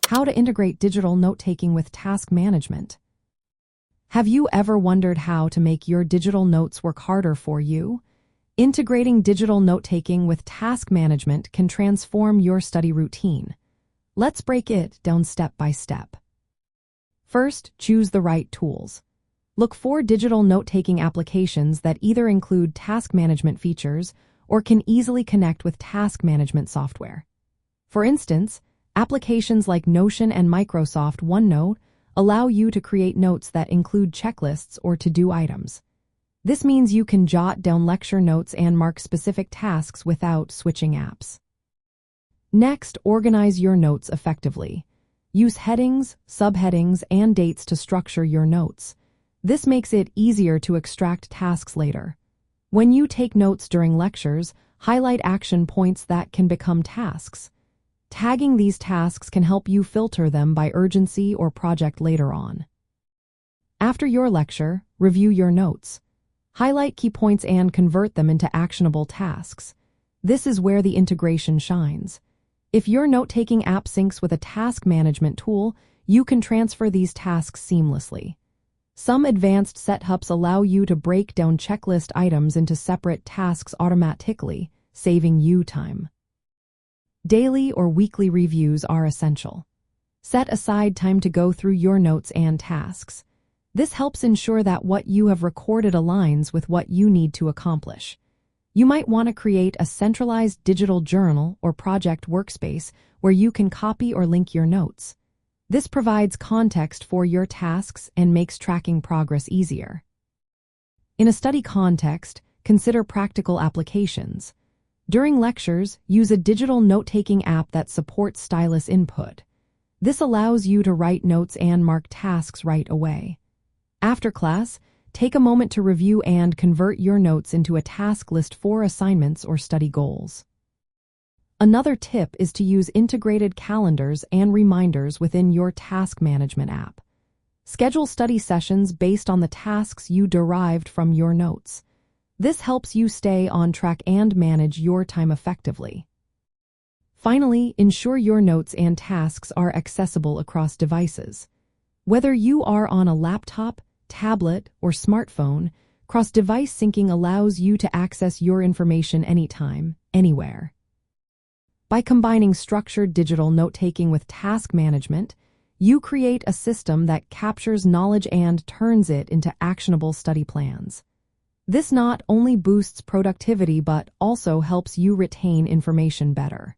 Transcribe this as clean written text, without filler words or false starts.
How to integrate digital note-taking with task management. Have you ever wondered how to make your digital notes work harder for you? Integrating digital note-taking with task management can transform your study routine. Let's break it down step by step. First, choose the right tools. Look for digital note-taking applications that either include task management features or can easily connect with task management software. For instance, applications like Notion and Microsoft OneNote allow you to create notes that include checklists or to-do items. This means you can jot down lecture notes and mark specific tasks without switching apps. Next, organize your notes effectively. Use headings, subheadings, and dates to structure your notes. This makes it easier to extract tasks later. When you take notes during lectures, highlight action points that can become tasks. Tagging these tasks can help you filter them by urgency or project later on. After your lecture, review your notes. Highlight key points and convert them into actionable tasks. This is where the integration shines. If your note-taking app syncs with a task management tool, you can transfer these tasks seamlessly. Some advanced setups allow you to break down checklist items into separate tasks automatically, saving you time. Daily or weekly reviews are essential. Set aside time to go through your notes and tasks. This helps ensure that what you have recorded aligns with what you need to accomplish. You might want to create a centralized digital journal or project workspace where you can copy or link your notes. This provides context for your tasks and makes tracking progress easier. In a study context, consider practical applications. During lectures, use a digital note-taking app that supports stylus input. This allows you to write notes and mark tasks right away. After class, take a moment to review and convert your notes into a task list for assignments or study goals. Another tip is to use integrated calendars and reminders within your task management app. Schedule study sessions based on the tasks you derived from your notes. This helps you stay on track and manage your time effectively. Finally, ensure your notes and tasks are accessible across devices. Whether you are on a laptop, tablet, or smartphone, cross-device syncing allows you to access your information anytime, anywhere. By combining structured digital note-taking with task management, you create a system that captures knowledge and turns it into actionable study plans. This not only boosts productivity but also helps you retain information better.